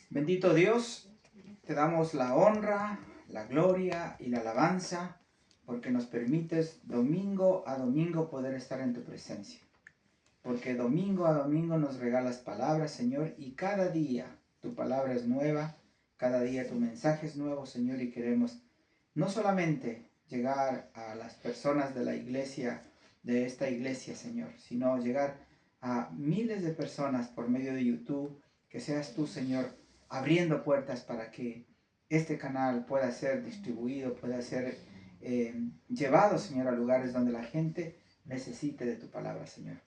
Bendito Dios, te damos la honra, la gloria y la alabanza porque nos permites domingo a domingo poder estar en tu presencia. Porque domingo a domingo nos regalas palabras, Señor, y cada día tu palabra es nueva, cada día tu mensaje es nuevo, Señor, y queremos no solamente llegar a las personas de la iglesia, de esta iglesia, Señor, sino llegar a miles de personas por medio de YouTube, que seas tú, Señor, abriendo puertas para que este canal pueda ser distribuido, pueda ser llevado, Señor, a lugares donde la gente necesite de tu palabra, Señor.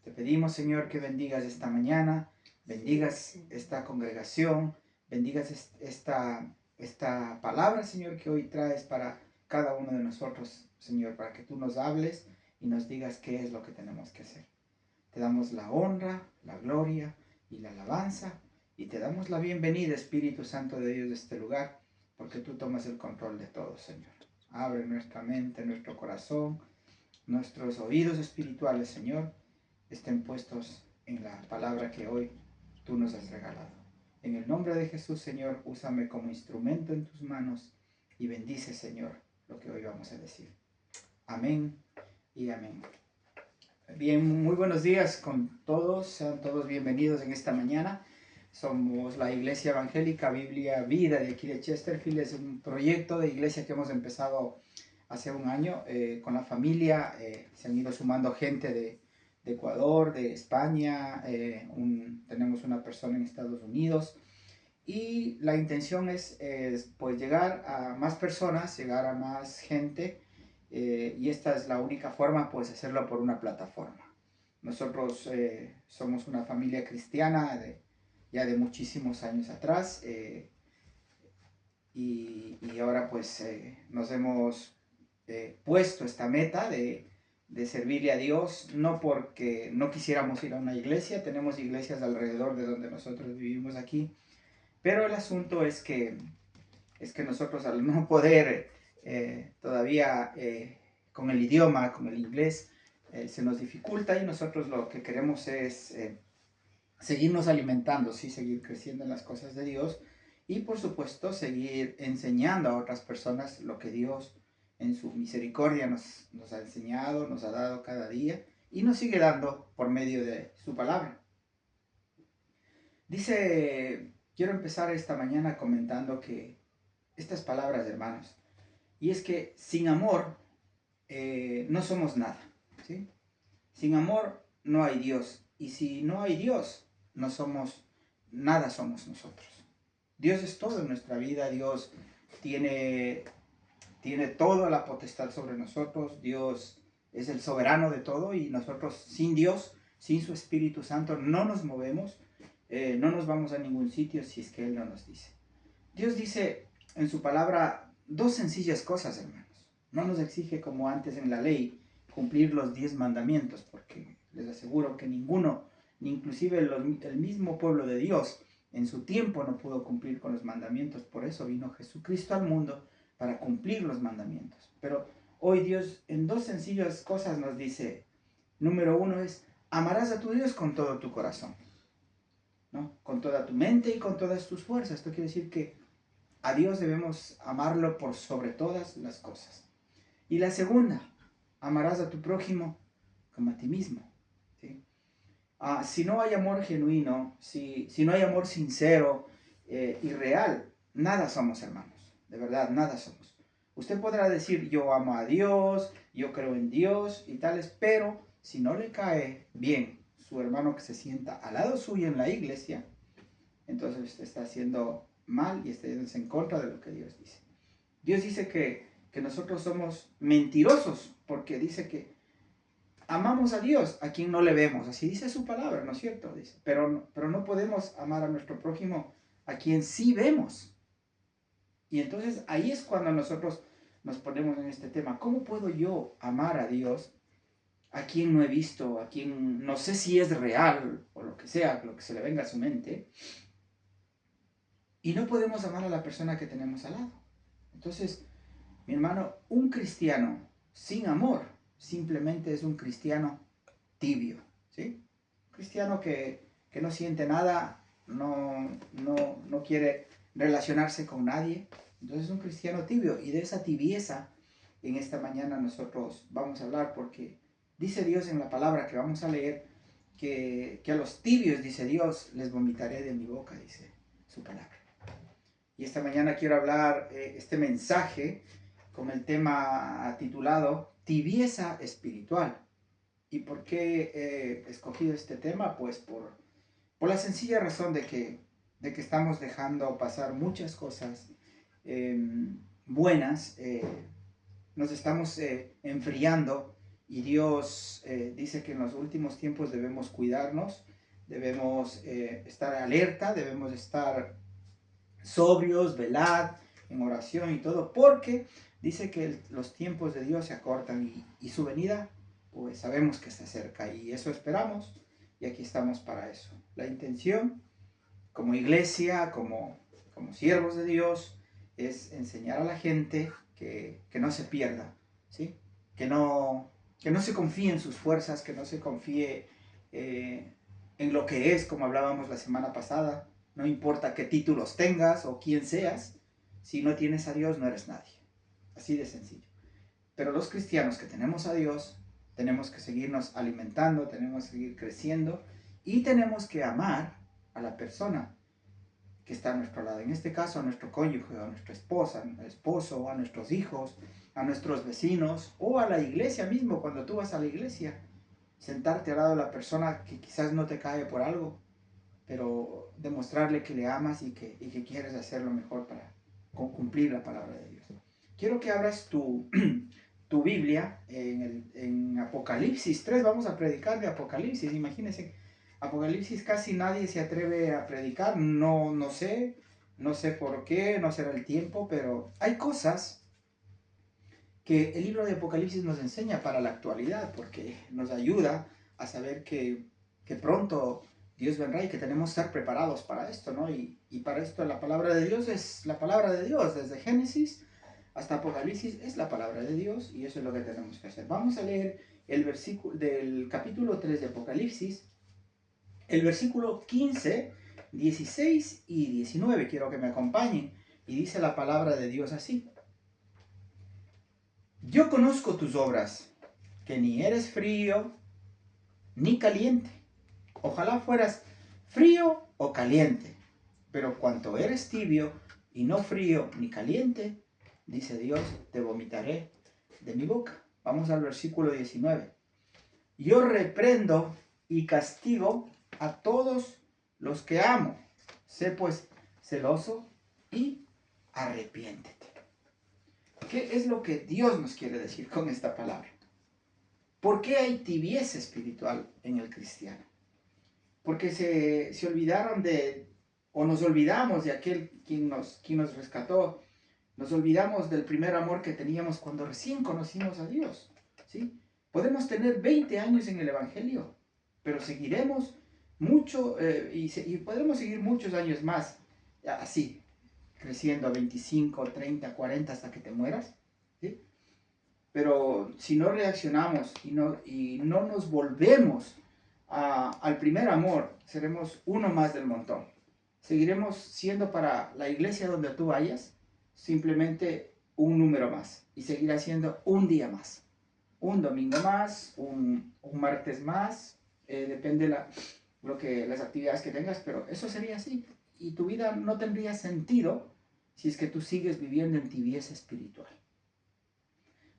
Te pedimos, Señor, que bendigas esta mañana, bendigas esta congregación, bendigas esta palabra, Señor, que hoy traes para cada uno de nosotros, Señor, para que tú nos hables y nos digas qué es lo que tenemos que hacer. Te damos la honra, la gloria y la alabanza y te damos la bienvenida, Espíritu Santo de Dios, de este lugar, porque tú tomas el control de todo, Señor. Abre nuestra mente, nuestro corazón, nuestros oídos espirituales, Señor, estén puestos en la palabra que hoy tú nos has regalado. En el nombre de Jesús, Señor, úsame como instrumento en tus manos y bendice, Señor, lo que hoy vamos a decir. Amén y amén. Bien, muy buenos días con todos, sean todos bienvenidos en esta mañana. Somos la Iglesia Evangélica Biblia Vida de aquí de Chesterfield. Es un proyecto de iglesia que hemos empezado hace un año con la familia. Se han ido sumando gente de Ecuador, de España, tenemos una persona en Estados Unidos y la intención es pues llegar a más personas, llegar a más gente y esta es la única forma, pues hacerlo por una plataforma. Nosotros somos una familia cristiana ya de muchísimos años atrás y ahora pues nos hemos puesto esta meta de servirle a Dios, no porque no quisiéramos ir a una iglesia, tenemos iglesias alrededor de donde nosotros vivimos aquí, pero el asunto es que nosotros al no poder todavía con el idioma, con el inglés, se nos dificulta y nosotros lo que queremos es seguirnos alimentando, ¿sí? Seguir creciendo en las cosas de Dios y por supuesto seguir enseñando a otras personas lo que Dios en su misericordia nos ha enseñado, nos ha dado cada día y nos sigue dando por medio de su palabra. Quiero empezar esta mañana comentando que estas palabras, hermanos, y es que sin amor no somos nada, ¿sí? Sin amor no hay Dios, y si no hay Dios, no somos, nada somos nosotros. Dios es todo en nuestra vida, Dios tiene toda la potestad sobre nosotros, Dios es el soberano de todo y nosotros sin Dios, sin su Espíritu Santo, no nos movemos, no nos vamos a ningún sitio si es que Él no nos dice. Dios dice en su palabra dos sencillas cosas, hermanos. No nos exige como antes en la ley cumplir los 10 mandamientos, porque les aseguro que ninguno, ni inclusive el mismo pueblo de Dios, en su tiempo no pudo cumplir con los mandamientos. Por eso vino Jesucristo al mundo para cumplir los mandamientos. Pero hoy Dios en dos sencillas cosas nos dice, número uno es, amarás a tu Dios con todo tu corazón, ¿no? Con toda tu mente y con todas tus fuerzas. Esto quiere decir que a Dios debemos amarlo por sobre todas las cosas. Y la segunda, amarás a tu prójimo como a ti mismo, ¿sí? Si no hay amor genuino, si no hay amor sincero y real, nada somos, hermanos. De verdad, nada somos. Usted podrá decir, yo amo a Dios, yo creo en Dios y tales, pero si no le cae bien su hermano que se sienta al lado suyo en la iglesia, entonces usted está haciendo mal y está yéndose en contra de lo que Dios dice. Dios dice que nosotros somos mentirosos porque dice que amamos a Dios a quien no le vemos. Así dice su palabra, ¿no es cierto? Dice, pero no podemos amar a nuestro prójimo a quien sí vemos. Y entonces ahí es cuando nosotros nos ponemos en este tema. ¿Cómo puedo yo amar a Dios a quien no he visto, a quien no sé si es real o lo que sea, lo que se le venga a su mente? Y no podemos amar a la persona que tenemos al lado. Entonces, mi hermano, un cristiano sin amor simplemente es un cristiano tibio, ¿sí? Un cristiano que no siente nada, no quiere relacionarse con nadie. Entonces es un cristiano tibio, y de esa tibieza en esta mañana nosotros vamos a hablar, porque dice Dios en la palabra que vamos a leer que a los tibios, dice Dios, les vomitaré de mi boca, dice su palabra. Y esta mañana quiero hablar este mensaje con el tema titulado Tibieza Espiritual. ¿Y por qué he escogido este tema? Pues por la sencilla razón de que estamos dejando pasar muchas cosas buenas, nos estamos enfriando, y Dios dice que en los últimos tiempos debemos cuidarnos, debemos estar alerta, debemos estar sobrios, velad, en oración y todo, porque dice que los tiempos de Dios se acortan, y su venida, pues sabemos que está cerca, y eso esperamos, y aquí estamos para eso. La intención, como iglesia, como siervos de Dios, es enseñar a la gente que no se pierda, ¿sí? Que no se confíe en sus fuerzas, que no se confíe en lo que es, como hablábamos la semana pasada. No importa qué títulos tengas o quién seas, si no tienes a Dios no eres nadie. Así de sencillo. Pero los cristianos que tenemos a Dios, tenemos que seguirnos alimentando, tenemos que seguir creciendo, y tenemos que amar a la persona que está a nuestro lado. En este caso, a nuestro cónyuge, a nuestra esposa, al esposo, a nuestros hijos, a nuestros vecinos, o a la iglesia mismo. Cuando tú vas a la iglesia, sentarte al lado de la persona que quizás no te cae por algo, pero demostrarle que le amas y que quieres hacer lo mejor para cumplir la palabra de Dios. Quiero que abras tu Biblia en Apocalipsis 3. Vamos a predicar de Apocalipsis. Imagínense, Apocalipsis casi nadie se atreve a predicar. No sé por qué, no será el tiempo, pero hay cosas que el libro de Apocalipsis nos enseña para la actualidad, porque nos ayuda a saber que pronto Dios vendrá, y que tenemos que estar preparados para esto, ¿no? Y para esto la palabra de Dios es la palabra de Dios. Desde Génesis hasta Apocalipsis es la palabra de Dios, y eso es lo que tenemos que hacer. Vamos a leer el versículo del capítulo 3 de Apocalipsis, el versículo 15, 16 y 19. Quiero que me acompañen, y dice la palabra de Dios así: Yo conozco tus obras, que ni eres frío ni caliente. Ojalá fueras frío o caliente, pero cuanto eres tibio y no frío ni caliente, dice Dios, te vomitaré de mi boca. Vamos al versículo 19. Yo reprendo y castigo a todos los que amo. Sé pues celoso y arrepiéntete. ¿Qué es lo que Dios nos quiere decir con esta palabra? ¿Por qué hay tibieza espiritual en el cristiano? Porque se olvidaron o nos olvidamos de aquel quien nos rescató. Nos olvidamos del primer amor que teníamos cuando recién conocimos a Dios, ¿sí? Podemos tener 20 años en el Evangelio, pero seguiremos mucho y podremos seguir muchos años más así, creciendo a 25, 30, 40 hasta que te mueras, ¿sí? Pero si no reaccionamos y no nos volvemos al primer amor, seremos uno más del montón. Seguiremos siendo para la iglesia donde tú vayas simplemente un número más, y seguirá siendo un día más, un domingo más, un martes más, depende las actividades que tengas, pero eso sería así, y tu vida no tendría sentido si es que tú sigues viviendo en tibieza espiritual.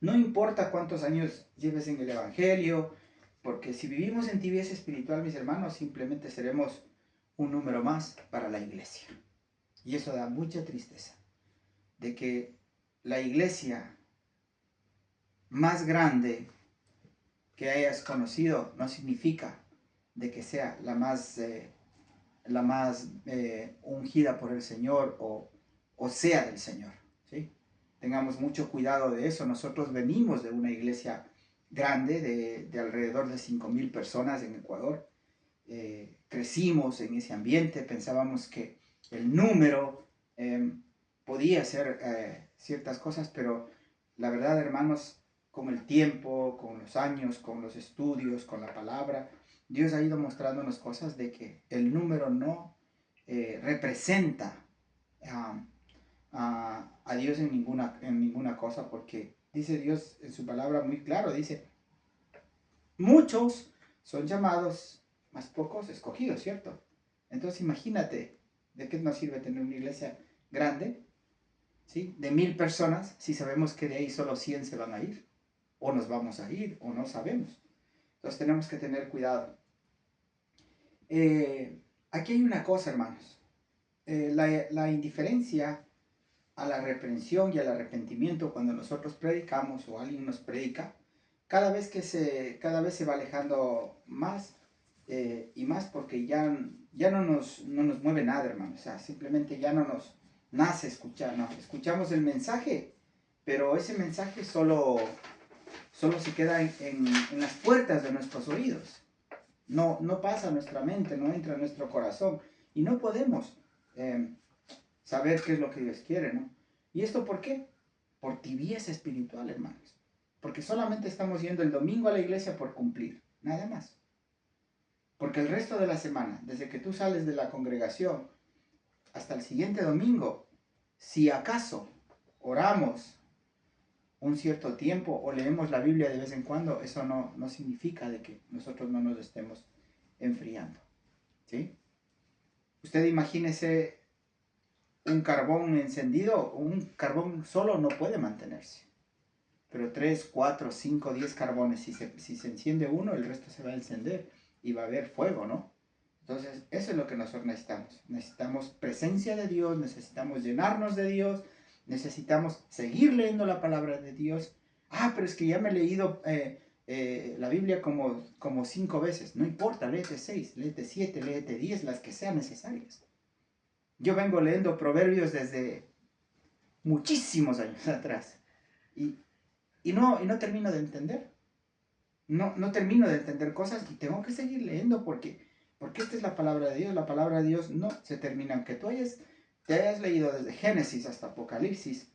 No importa cuántos años lleves en el Evangelio, porque si vivimos en tibieza espiritual, mis hermanos, simplemente seremos un número más para la iglesia. Y eso da mucha tristeza, de que la iglesia más grande que hayas conocido no significa de que sea la más ungida por el Señor o sea del Señor, ¿sí? Tengamos mucho cuidado de eso. Nosotros venimos de una iglesia grande de alrededor de 5,000 personas en Ecuador. Crecimos en ese ambiente, pensábamos que el número podía hacer ciertas cosas, pero la verdad, hermanos, con el tiempo, con los años, con los estudios, con la palabra, Dios ha ido mostrándonos cosas de que el número no representa a Dios en ninguna cosa, porque dice Dios en su palabra muy claro, dice, muchos son llamados, más pocos escogidos, ¿cierto? Entonces imagínate, ¿de qué nos sirve tener una iglesia grande, ¿sí? De 1000 personas, si sabemos que de ahí solo 100 se van a ir, o nos vamos a ir, o no sabemos. Entonces tenemos que tener cuidado. Aquí hay una cosa, hermanos. La indiferencia a la reprensión y al arrepentimiento cuando nosotros predicamos o alguien nos predica, cada vez se va alejando más y más, porque ya no nos mueve nada, hermanos. O sea, simplemente ya no nos nace escuchar, ¿no? Escuchamos el mensaje, pero ese mensaje solo se queda en las puertas de nuestros oídos. No pasa a nuestra mente, no entra a nuestro corazón. Y no podemos saber qué es lo que Dios quiere, ¿no? ¿Y esto por qué? Por tibieza espiritual, hermanos. Porque solamente estamos yendo el domingo a la iglesia por cumplir, nada más. Porque el resto de la semana, desde que tú sales de la congregación hasta el siguiente domingo, si acaso oramos un cierto tiempo o leemos la Biblia de vez en cuando, eso no significa de que nosotros no nos estemos enfriando, ¿sí? Usted imagínese un carbón encendido, un carbón solo no puede mantenerse. Pero 3, 4, 5, 10 carbones, si se enciende uno, el resto se va a encender y va a haber fuego, ¿no? Entonces, eso es lo que nosotros necesitamos. Necesitamos presencia de Dios, necesitamos llenarnos de Dios, necesitamos seguir leyendo la palabra de Dios. Pero es que ya me he leído la Biblia como 5 veces. No importa, léete 6, léete 7, léete 10, las que sean necesarias. Yo vengo leyendo Proverbios desde muchísimos años atrás y no termino de entender. No termino de entender cosas y tengo que seguir leyendo porque esta es la palabra de Dios. La palabra de Dios no se termina. Aunque tú te hayas leído desde Génesis hasta Apocalipsis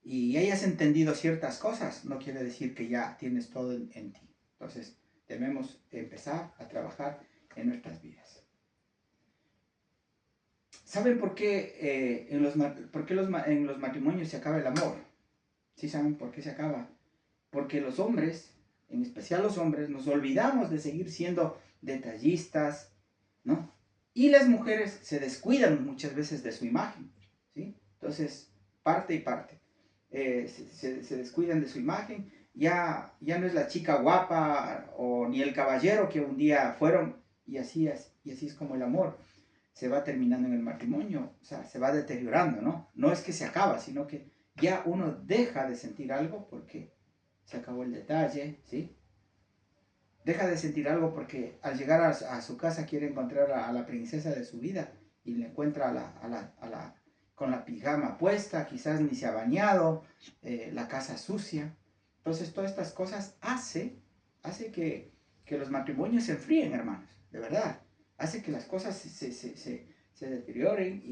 y hayas entendido ciertas cosas, no quiere decir que ya tienes todo en ti. Entonces debemos empezar a trabajar en nuestras vidas. ¿Saben por qué, en los matrimonios se acaba el amor? ¿Sí saben por qué se acaba? Porque los hombres, en especial los hombres, nos olvidamos de seguir siendo detallistas, ¿no? Y las mujeres se descuidan muchas veces de su imagen, ¿sí? Entonces, parte y parte. Se descuidan de su imagen. Ya no es la chica guapa o ni el caballero que un día fueron, y así es como el amor se va terminando en el matrimonio, o sea, se va deteriorando, ¿no? No es que se acaba, sino que ya uno deja de sentir algo porque se acabó el detalle, ¿sí? Deja de sentir algo porque al llegar a su casa quiere encontrar a la princesa de su vida y le encuentra con la pijama puesta, quizás ni se ha bañado, la casa sucia. Entonces todas estas cosas hace que los matrimonios se enfríen, hermanos, de verdad. Hace que las cosas se deterioren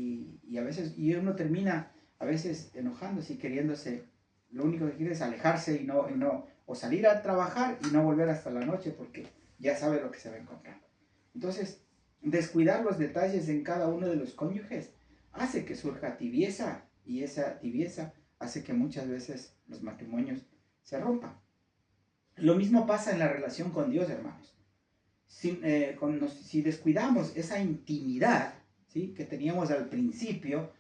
y a veces uno termina a veces enojándose y queriéndose, lo único que quiere es alejarse o salir a trabajar y no volver hasta la noche porque ya sabe lo que se va a encontrar. Entonces, descuidar los detalles en cada uno de los cónyuges hace que surja tibieza y esa tibieza hace que muchas veces los matrimonios se rompan. Lo mismo pasa en la relación con Dios, hermanos. Si descuidamos esa intimidad, ¿sí?, que teníamos al principio,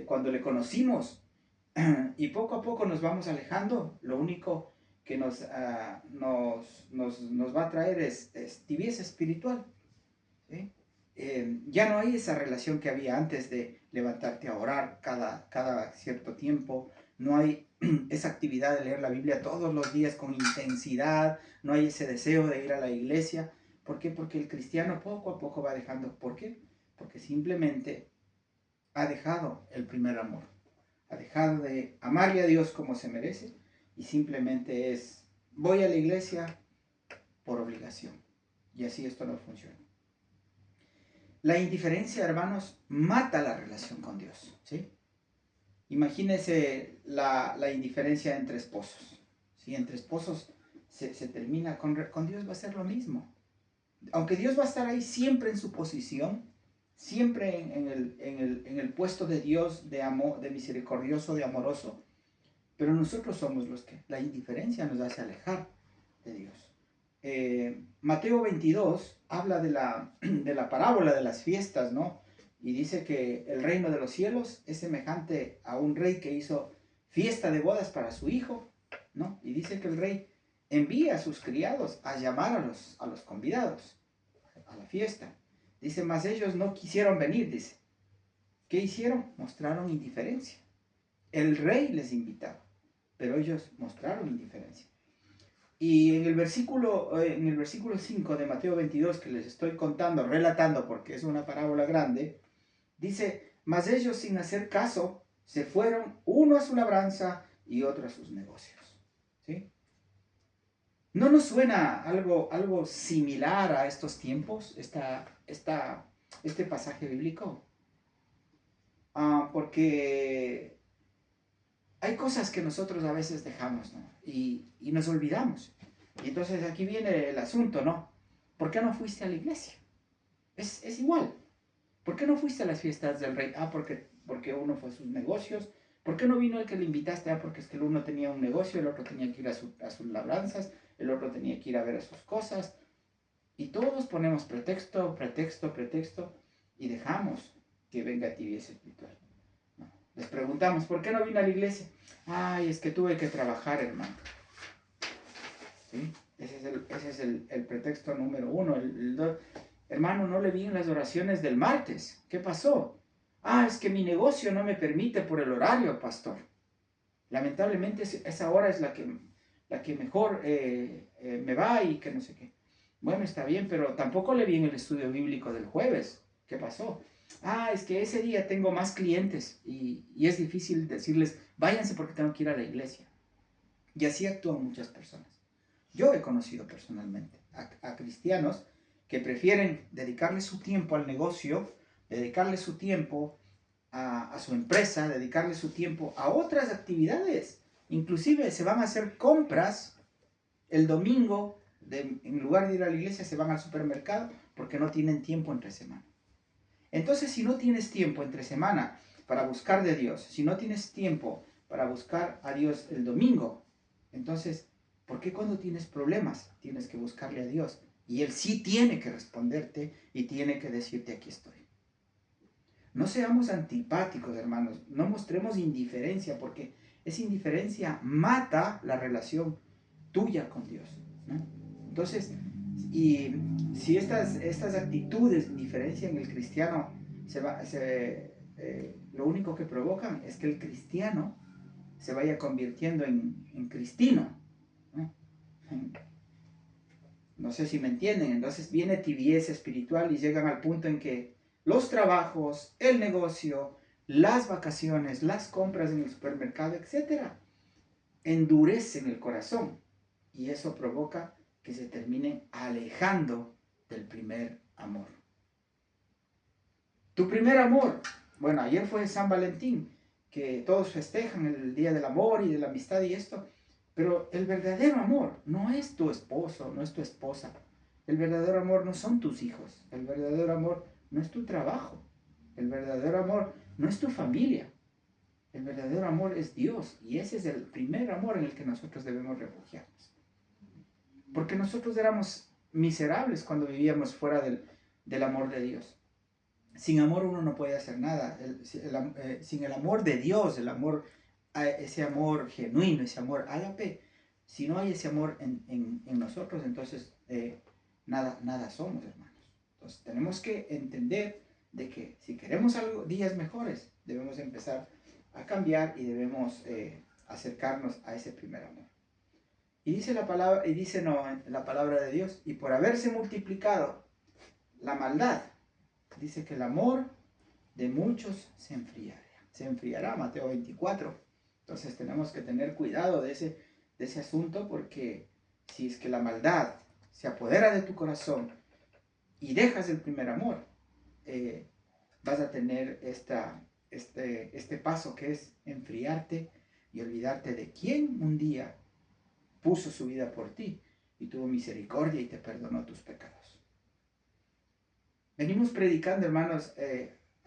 cuando le conocimos, y poco a poco nos vamos alejando, lo único que nos va a traer es tibieza espiritual, ¿sí? Ya no hay esa relación que había antes de levantarte a orar cada cierto tiempo, no hay esa actividad de leer la Biblia todos los días con intensidad, no hay ese deseo de ir a la iglesia. ¿Por qué? Porque el cristiano poco a poco va dejando. ¿Por qué? Porque simplemente ha dejado el primer amor, ha dejado de amarle a Dios como se merece y simplemente voy a la iglesia por obligación. Y así esto no funciona. La indiferencia, hermanos, mata la relación con Dios, ¿sí? Imagínense la indiferencia entre esposos. Si entre esposos se termina, con Dios va a ser lo mismo. Aunque Dios va a estar ahí siempre en su posición, siempre en el puesto de Dios, de amor, de misericordioso, de amoroso, pero nosotros somos los que la indiferencia nos hace alejar de Dios. Mateo 22 habla de la parábola de las fiestas, ¿no? Y dice que el reino de los cielos es semejante a un rey que hizo fiesta de bodas para su hijo, ¿no? Y dice que el rey envía a sus criados a llamar a los convidados a la fiesta. Dice, mas ellos no quisieron venir, dice. ¿Qué hicieron? Mostraron indiferencia. El rey les invitaba, pero ellos mostraron indiferencia. Y en el versículo 5 de Mateo 22, que les estoy contando, relatando, porque es una parábola grande, dice, mas ellos sin hacer caso, se fueron, uno a su labranza y otro a sus negocios. ¿Sí? ¿No nos suena algo similar a estos tiempos, este pasaje bíblico? Porque hay cosas que nosotros a veces dejamos, ¿no? Y nos olvidamos. Y entonces aquí viene el asunto, ¿no? ¿Por qué no fuiste a la iglesia? Es igual. ¿Por qué no fuiste a las fiestas del rey? Porque uno fue a sus negocios. ¿Por qué no vino el que le invitaste? Porque es que el uno tenía un negocio, el otro tenía que ir a sus labranzas, el otro tenía que ir a ver a sus cosas. Y todos ponemos pretexto, pretexto, pretexto, y dejamos que venga tibieza espiritual. ¿No? Les preguntamos, ¿por qué no vino a la iglesia? Ay, es que tuve que trabajar, hermano. ¿Sí? Ese es el pretexto número uno. Hermano, no le vi en las oraciones del martes. ¿Qué pasó? Ah, es que mi negocio no me permite por el horario, pastor. Lamentablemente esa hora es la que mejor me va y que no sé qué. Bueno, está bien, pero tampoco le vi en el estudio bíblico del jueves. ¿Qué pasó? Ah, es que ese día tengo más clientes y es difícil decirles, váyanse porque tengo que ir a la iglesia. Y así actúan muchas personas. Yo he conocido personalmente a cristianos que prefieren dedicarle su tiempo al negocio, dedicarle su tiempo a su empresa, dedicarle su tiempo a otras actividades. Inclusive se van a hacer compras el domingo, en lugar de ir a la iglesia, se van al supermercado porque no tienen tiempo entre semana. Entonces, si no tienes tiempo entre semana para buscar de Dios, si no tienes tiempo para buscar a Dios el domingo, entonces, ¿por qué cuando tienes problemas tienes que buscarle a Dios? Y Él sí tiene que responderte y tiene que decirte, aquí estoy. No seamos antipáticos, hermanos, no mostremos indiferencia, porque esa indiferencia mata la relación tuya con Dios, ¿no? Entonces, y si estas actitudes de indiferencia en el cristiano lo único que provocan es que el cristiano se vaya convirtiendo en cristino, ¿no? No sé si me entienden. Entonces viene tibieza espiritual y llegan al punto en que los trabajos, el negocio, las vacaciones, las compras en el supermercado, etcétera, endurecen el corazón y eso provoca que se terminen alejando del primer amor. Tu primer amor. Bueno, ayer fue San Valentín, que todos festejan el Día del Amor y de la Amistad y esto, pero el verdadero amor no es tu esposo, no es tu esposa. El verdadero amor no son tus hijos. El verdadero amor no es tu trabajo. El verdadero amor no es tu familia. El verdadero amor es Dios y ese es el primer amor en el que nosotros debemos refugiarnos. Porque nosotros éramos miserables cuando vivíamos fuera del amor de Dios. Sin amor uno no puede hacer nada. Sin el amor de Dios, ese amor genuino, ese amor ágape, si no hay ese amor en nosotros, entonces nada somos, hermanos. Entonces tenemos que entender de que si queremos días mejores, debemos empezar a cambiar y debemos acercarnos a ese primer amor. Y dice la palabra de Dios, y por haberse multiplicado la maldad, dice que el amor de muchos se enfriará, Mateo 24. Entonces tenemos que tener cuidado de ese asunto, porque si es que la maldad se apodera de tu corazón y dejas el primer amor, vas a tener este paso que es enfriarte y olvidarte de quien un día puso su vida por ti y tuvo misericordia y te perdonó tus pecados. Venimos predicando, hermanos,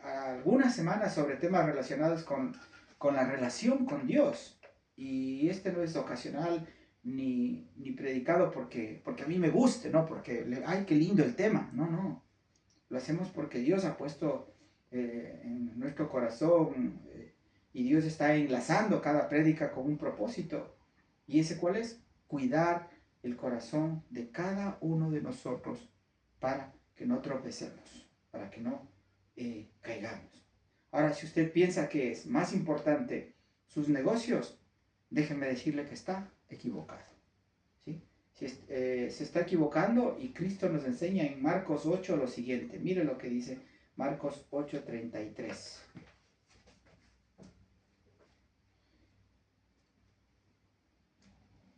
algunas semanas sobre temas relacionados con la relación con Dios. Y este no es ocasional ni predicado porque a mí me guste, ¿no? Porque, ay, qué lindo el tema. No, no. Lo hacemos porque Dios ha puesto en nuestro corazón y Dios está enlazando cada prédica con un propósito. ¿Y ese cuál es? Cuidar el corazón de cada uno de nosotros para que no tropecemos, para que no caigamos. Ahora, si usted piensa que es más importante sus negocios, déjeme decirle que está equivocado. ¿Sí? Se está equivocando y Cristo nos enseña en Marcos 8 lo siguiente. Mire lo que dice Marcos 8:33.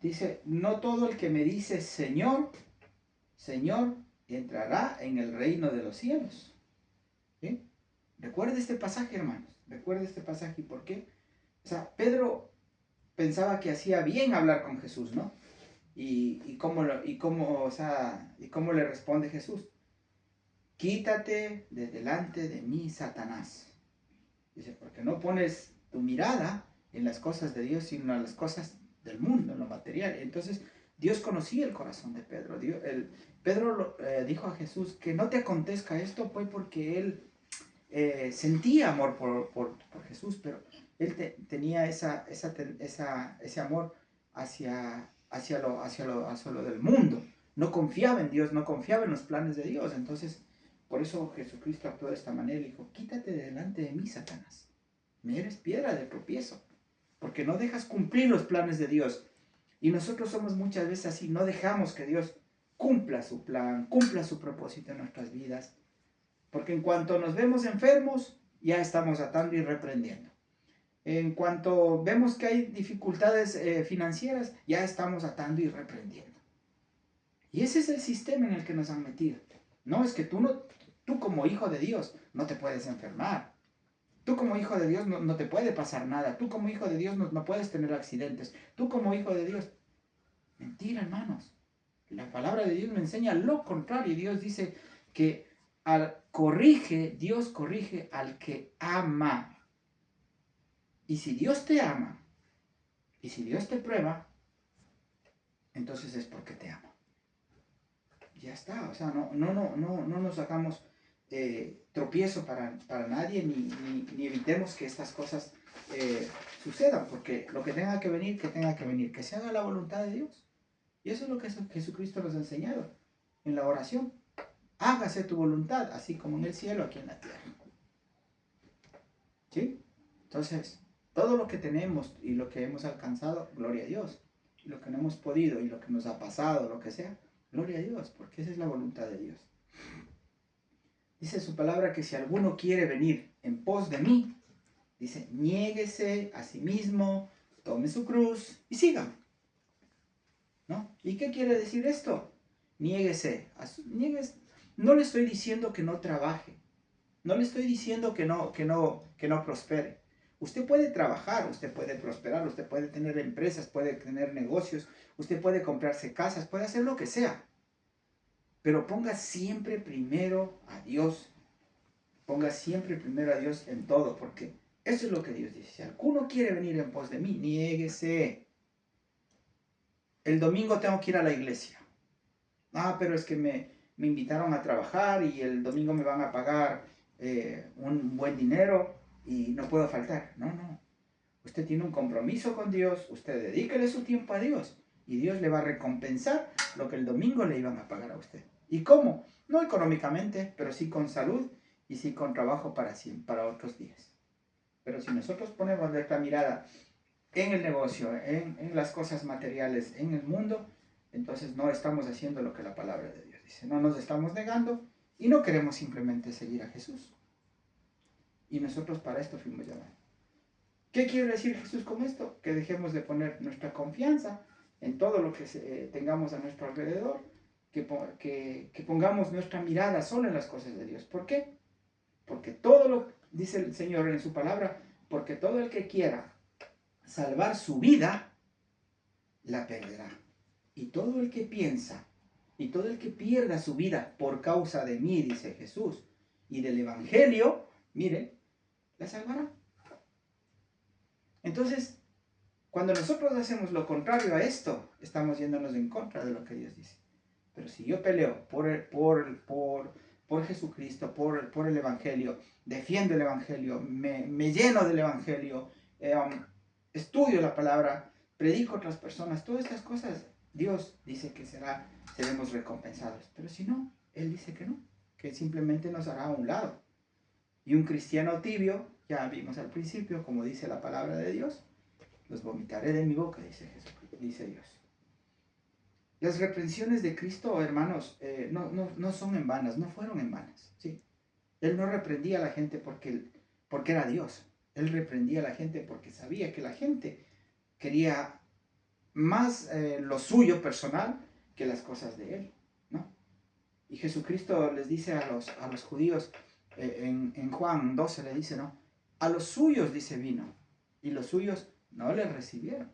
Dice, no todo el que me dice Señor, Señor, entrará en el reino de los cielos. ¿Sí? Recuerde este pasaje, hermanos. Recuerde este pasaje. ¿Y por qué? O sea, Pedro pensaba que hacía bien hablar con Jesús, ¿no? ¿Y cómo le responde Jesús? Quítate de delante de mí, Satanás. Dice, porque no pones tu mirada en las cosas de Dios, sino en las cosas del mundo, en lo material. Entonces, Dios conocía el corazón de Pedro. Pedro dijo a Jesús que no te acontezca esto, pues porque él sentía amor por Jesús, pero él tenía ese amor hacia lo del mundo. No confiaba en Dios, no confiaba en los planes de Dios. Entonces, por eso Jesucristo actuó de esta manera y dijo, quítate de delante de mí, Satanás. Me eres piedra de tropiezo, porque no dejas cumplir los planes de Dios. Y nosotros somos muchas veces así, no dejamos que Dios cumpla su plan, cumpla su propósito en nuestras vidas. Porque en cuanto nos vemos enfermos, ya estamos atando y reprendiendo. En cuanto vemos que hay dificultades financieras, ya estamos atando y reprendiendo. Y ese es el sistema en el que nos han metido. No, es que tú como hijo de Dios no te puedes enfermar. Tú como hijo de Dios no te puede pasar nada. Tú como hijo de Dios no puedes tener accidentes. Tú como hijo de Dios. Mentira, hermanos. La palabra de Dios me enseña lo contrario. Dios dice que Dios corrige al que ama. Y si Dios te ama, y si Dios te prueba, entonces es porque te ama. Ya está, o sea, no nos hagamos tropiezo para nadie, ni evitemos que estas cosas sucedan, porque lo que tenga que venir, que se haga la voluntad de Dios. Y eso es lo que Jesucristo nos ha enseñado en la oración. Hágase tu voluntad, así como en el cielo, aquí en la tierra. ¿Sí? Entonces, todo lo que tenemos y lo que hemos alcanzado, gloria a Dios. Y lo que no hemos podido y lo que nos ha pasado, lo que sea, gloria a Dios, porque esa es la voluntad de Dios. Dice su palabra que si alguno quiere venir en pos de mí, dice, niéguese a sí mismo, tome su cruz y siga. ¿No? ¿Y qué quiere decir esto? Niéguese. No le estoy diciendo que no trabaje. No le estoy diciendo que no prospere. Usted puede trabajar, usted puede prosperar, usted puede tener empresas, puede tener negocios, usted puede comprarse casas, puede hacer lo que sea. Pero ponga siempre primero a Dios. Ponga siempre primero a Dios en todo, porque eso es lo que Dios dice. Si alguno quiere venir en pos de mí, niéguese. El domingo tengo que ir a la iglesia. Pero es que me invitaron a trabajar y el domingo me van a pagar un buen dinero y no puedo faltar. No. Usted tiene un compromiso con Dios, usted dedíquele su tiempo a Dios y Dios le va a recompensar lo que el domingo le iban a pagar a usted. ¿Y cómo? No económicamente, pero sí con salud y sí con trabajo para otros días. Pero si nosotros ponemos nuestra mirada en el negocio, en las cosas materiales, en el mundo, entonces no estamos haciendo lo que la palabra de Dios dice. No nos estamos negando y no queremos simplemente seguir a Jesús. Y nosotros para esto fuimos llamados. ¿Qué quiere decir Jesús con esto? Que dejemos de poner nuestra confianza en todo lo que tengamos a nuestro alrededor, que pongamos nuestra mirada solo en las cosas de Dios. ¿Por qué? Porque todo lo, dice el Señor en su palabra, porque todo el que quiera salvar su vida, la perderá. Y todo el que piensa Y todo el que pierda su vida por causa de mí, dice Jesús, y del Evangelio, mire, la salvará. Entonces, cuando nosotros hacemos lo contrario a esto, estamos yéndonos en contra de lo que Dios dice. Pero si yo peleo por Jesucristo, por el Evangelio, defiendo el Evangelio, me lleno del Evangelio, estudio la palabra, predico a otras personas, todas estas cosas, Dios dice que seremos recompensados. Pero si no, Él dice que no, que simplemente nos hará a un lado. Y un cristiano tibio, ya vimos al principio, como dice la palabra de Dios, los vomitaré de mi boca, dice Dios. Las reprensiones de Cristo, hermanos, no son en vanas, no fueron en vanas. ¿Sí? Él no reprendía a la gente porque era Dios. Él reprendía a la gente porque sabía que la gente quería más lo suyo personal que las cosas de Él, ¿no? Y Jesucristo les dice a los judíos, en Juan 12 le dice, ¿no? A los suyos, dice, vino, y los suyos no le recibieron.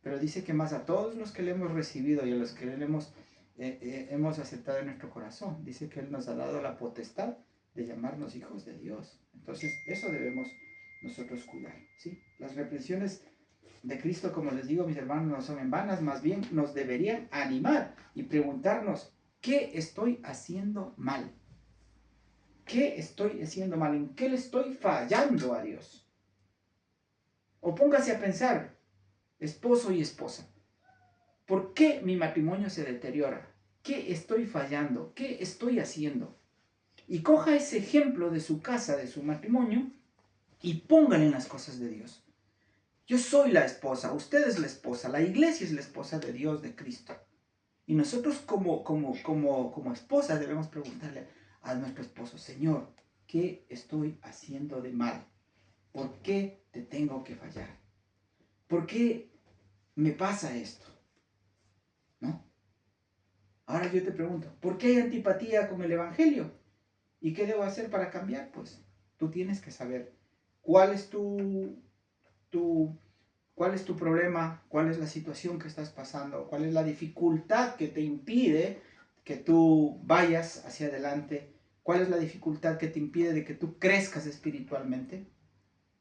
Pero dice que más a todos los que le hemos recibido y a los que le hemos aceptado en nuestro corazón, dice que Él nos ha dado la potestad de llamarnos hijos de Dios. Entonces, eso debemos nosotros cuidar, ¿sí? Las reprensiones de Cristo, como les digo, mis hermanos, no son en vanas, más bien nos deberían animar y preguntarnos, ¿qué estoy haciendo mal? ¿Qué estoy haciendo mal? ¿En qué le estoy fallando a Dios? O póngase a pensar, esposo y esposa, ¿por qué mi matrimonio se deteriora? ¿Qué estoy fallando? ¿Qué estoy haciendo? Y coja ese ejemplo de su casa, de su matrimonio, y póngale en las cosas de Dios. Yo soy la esposa, usted es la esposa, la iglesia es la esposa de Dios, de Cristo. Y nosotros como esposas debemos preguntarle a nuestro esposo, Señor, ¿qué estoy haciendo de mal? ¿Por qué te tengo que fallar? ¿Por qué me pasa esto? ¿No? Ahora yo te pregunto, ¿por qué hay antipatía con el Evangelio? ¿Y qué debo hacer para cambiar? Pues tú tienes que saber cuál es tu problema, cuál es la situación que estás pasando, cuál es la dificultad que te impide que tú vayas hacia adelante, cuál es la dificultad que te impide de que tú crezcas espiritualmente.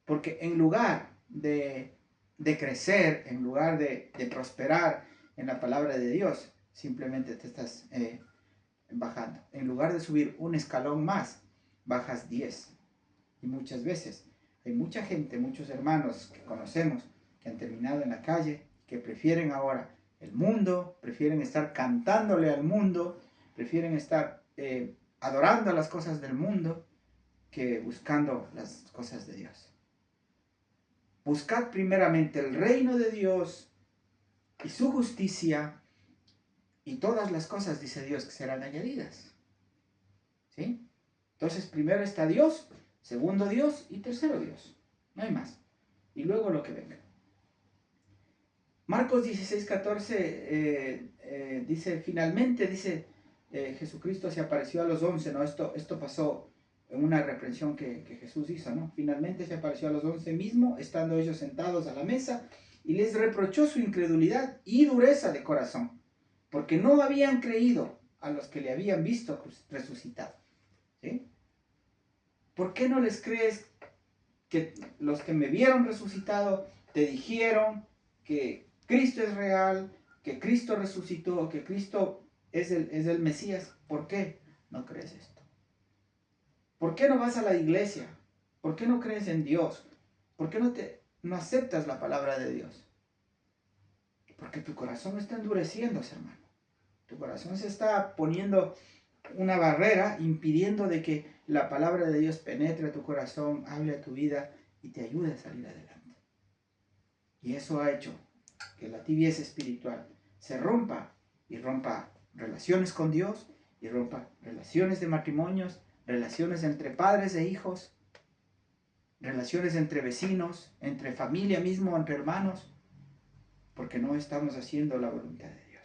Porque en lugar de crecer, en lugar de prosperar en la palabra de Dios, simplemente te estás bajando. En lugar de subir un escalón más, bajas 10. Y muchas veces hay mucha gente, muchos hermanos que conocemos, que han terminado en la calle, que prefieren ahora el mundo, prefieren estar cantándole al mundo, prefieren estar adorando las cosas del mundo, que buscando las cosas de Dios. Buscad primeramente el reino de Dios y su justicia, y todas las cosas, dice Dios, que serán añadidas. ¿Sí? Entonces, primero está Dios, segundo Dios y tercero Dios. No hay más. Y luego lo que venga. Marcos 16:14 dice, finalmente, dice Jesucristo se apareció a los 11, ¿no? Esto pasó en una reprensión que Jesús hizo, ¿no? Finalmente se apareció a los 11 mismo, estando ellos sentados a la mesa, y les reprochó su incredulidad y dureza de corazón, porque no habían creído a los que le habían visto resucitado. ¿Sí? ¿Por qué no les crees que los que me vieron resucitado te dijeron que Cristo es real, que Cristo resucitó, que Cristo es el Mesías? ¿Por qué no crees esto? ¿Por qué no vas a la iglesia? ¿Por qué no crees en Dios? ¿Por qué no aceptas la palabra de Dios? Porque tu corazón está endureciéndose, hermano. Tu corazón se está poniendo una barrera impidiendo de que la palabra de Dios penetre a tu corazón, hable a tu vida y te ayude a salir adelante. Y eso ha hecho que la tibieza espiritual se rompa, y rompa relaciones con Dios, y rompa relaciones de matrimonios, relaciones entre padres e hijos, relaciones entre vecinos, entre familia mismo, entre hermanos, porque no estamos haciendo la voluntad de Dios.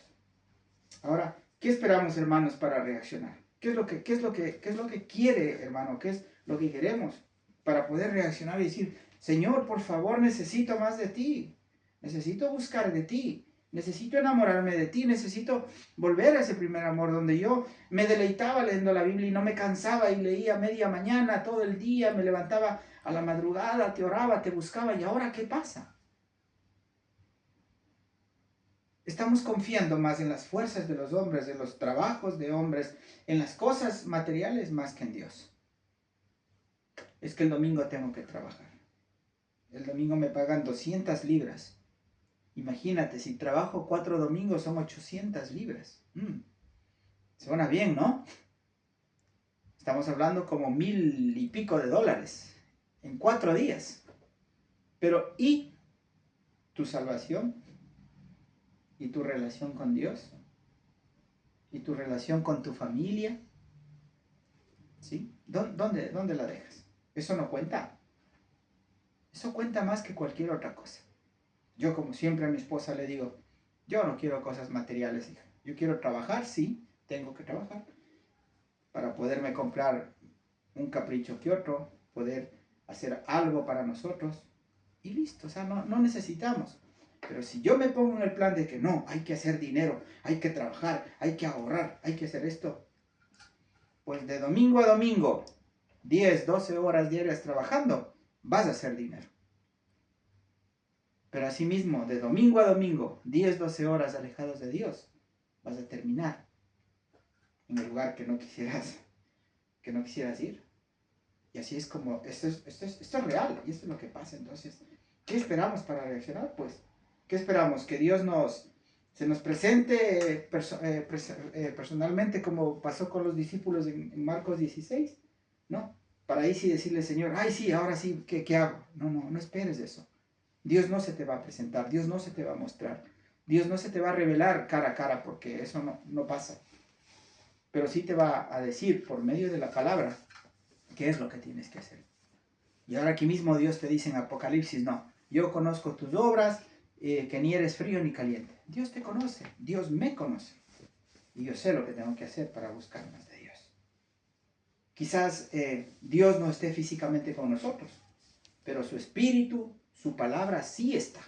Ahora, ¿qué esperamos, hermanos, para reaccionar? ¿Qué es lo que quiere, hermano? ¿Qué es lo que queremos para poder reaccionar y decir, Señor, por favor, necesito más de ti, necesito buscar de ti, Necesito enamorarme de ti, necesito volver a ese primer amor donde yo me deleitaba leyendo la Biblia y no me cansaba y leía media mañana, todo el día, me levantaba a la madrugada, te oraba, te buscaba. ¿Y ahora qué pasa? Estamos confiando más en las fuerzas de los hombres, en los trabajos de hombres, en las cosas materiales más que en Dios. Es que el domingo tengo que trabajar. El domingo me pagan 200 libras. Imagínate, si trabajo 4 domingos son 800 libras. Suena bien, ¿no? Estamos hablando como 1000 y pico de dólares en 4 días. Pero ¿y tu salvación? ¿Y tu relación con Dios? ¿Y tu relación con tu familia? ¿Sí? ¿Dónde la dejas? Eso no cuenta. Eso cuenta más que cualquier otra cosa. Yo, como siempre, a mi esposa le digo, yo no quiero cosas materiales, hija. Yo quiero trabajar, sí, tengo que trabajar para poderme comprar un capricho que otro, poder hacer algo para nosotros y listo. O sea, no necesitamos. Pero si yo me pongo en el plan de que no, hay que hacer dinero, hay que trabajar, hay que ahorrar, hay que hacer esto, pues de domingo a domingo, 10, 12 horas diarias trabajando, vas a hacer dinero. Pero asimismo, de domingo a domingo, 10, 12 horas alejados de Dios, vas a terminar en el lugar que no quisieras ir. Y así es como, esto es real, y esto es lo que pasa. Entonces, ¿qué esperamos para reaccionar? Pues, ¿qué esperamos? Que Dios se nos presente personalmente como pasó con los discípulos en Marcos 16, ¿no? Para ahí sí decirle, Señor, ay sí, ahora sí, ¿qué hago? No esperes eso. Dios no se te va a presentar, Dios no se te va a mostrar, Dios no se te va a revelar cara a cara, porque eso no pasa. Pero sí te va a decir por medio de la palabra qué es lo que tienes que hacer. Y ahora aquí mismo Dios te dice en Apocalipsis, no, yo conozco tus obras, que ni eres frío ni caliente. Dios te conoce, Dios me conoce. Y yo sé lo que tengo que hacer para buscar más de Dios. Quizás Dios no esté físicamente con nosotros, pero su espíritu, su palabra sí está.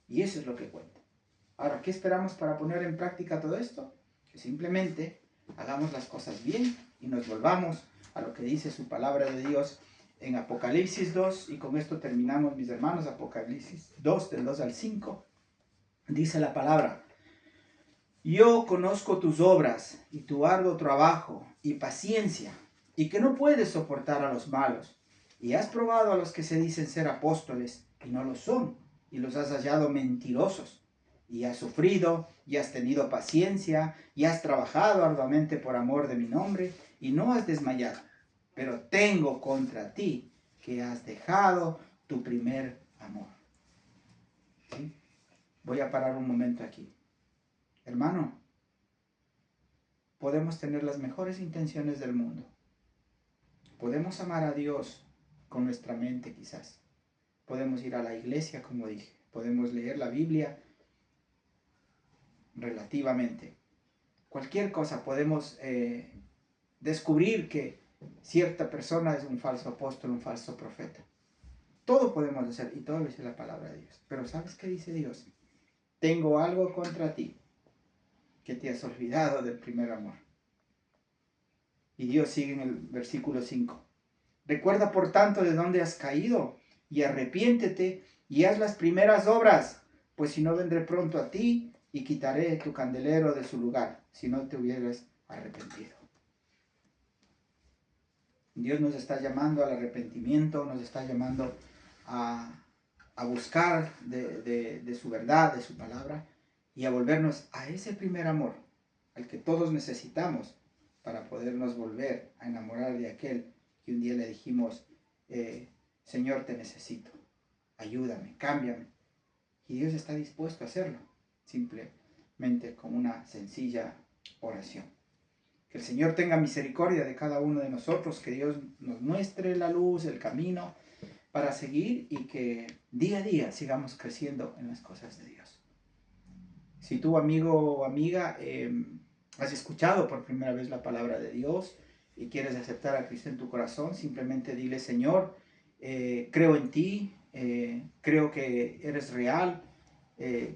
Y eso es lo que cuenta. Ahora, ¿qué esperamos para poner en práctica todo esto? Que simplemente hagamos las cosas bien y nos volvamos a lo que dice su palabra de Dios en Apocalipsis 2, y con esto terminamos, mis hermanos. Apocalipsis 2, del 2 al 5, dice la palabra: yo conozco tus obras y tu arduo trabajo y paciencia, y que no puedes soportar a los malos, y has probado a los que se dicen ser apóstoles y no lo son, y los has hallado mentirosos, y has sufrido, y has tenido paciencia, y has trabajado arduamente por amor de mi nombre, y no has desmayado. Pero tengo contra ti que has dejado tu primer amor. ¿Sí? Voy a parar un momento aquí. Hermano, podemos tener las mejores intenciones del mundo. Podemos amar a Dios con nuestra mente quizás. Podemos ir a la iglesia, como dije. Podemos leer la Biblia relativamente. Cualquier cosa. Podemos descubrir que cierta persona es un falso apóstol, un falso profeta. Todo podemos hacer y todo lo dice la palabra de Dios. Pero ¿sabes qué dice Dios? Tengo algo contra ti, que te has olvidado del primer amor. Y Dios sigue en el versículo 5. Recuerda por tanto de dónde has caído y arrepiéntete y haz las primeras obras, pues si no vendré pronto a ti y quitaré tu candelero de su lugar, si no te hubieras arrepentido. Dios nos está llamando al arrepentimiento, nos está llamando a buscar de su verdad, de su palabra, y a volvernos a ese primer amor, al que todos necesitamos para podernos volver a enamorar de aquel que un día le dijimos, Señor, te necesito, ayúdame, cámbiame. Y Dios está dispuesto a hacerlo, simplemente con una sencilla oración. Que el Señor tenga misericordia de cada uno de nosotros, que Dios nos muestre la luz, el camino para seguir, y que día a día sigamos creciendo en las cosas de Dios. Si tú, amigo o amiga, has escuchado por primera vez la palabra de Dios y quieres aceptar a Cristo en tu corazón, simplemente dile: Señor, creo en ti, creo que eres real,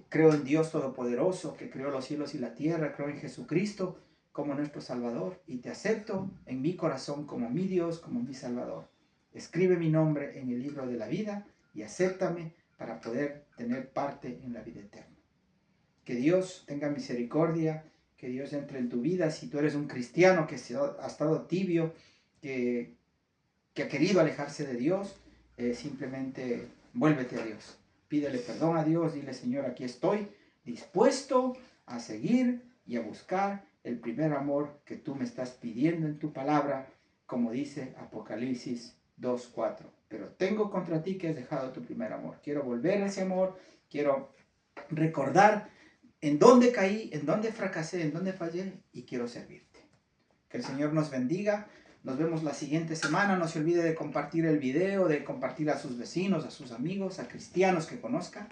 creo en Dios Todopoderoso, que creó los cielos y la tierra, creo en Jesucristo como nuestro Salvador y te acepto en mi corazón como mi Dios, como mi Salvador. Escribe mi nombre en el libro de la vida y acéptame para poder tener parte en la vida eterna. Que Dios tenga misericordia, que Dios entre en tu vida. Si tú eres un cristiano que ha estado tibio, que ha querido alejarse de Dios, simplemente vuélvete a Dios. Pídele perdón a Dios, dile: Señor, aquí estoy dispuesto a seguir y a buscar el primer amor que tú me estás pidiendo en tu palabra, como dice Apocalipsis 2:4. Pero tengo contra ti que has dejado tu primer amor. Quiero volver a ese amor, quiero recordar en dónde caí, en dónde fracasé, en dónde fallé y quiero servirte. Que el Señor nos bendiga. Nos vemos la siguiente semana. No se olvide de compartir el video, de compartir a sus vecinos, a sus amigos, a cristianos que conozca.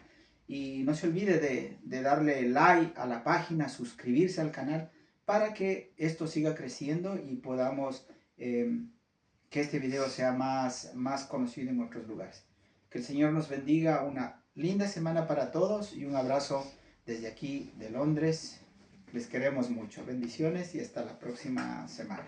Y no se olvide de darle like a la página, suscribirse al canal para que esto siga creciendo y podamos que este video sea más conocido en otros lugares. Que el Señor nos bendiga. Una linda semana para todos y un abrazo desde aquí de Londres. Les queremos mucho. Bendiciones y hasta la próxima semana.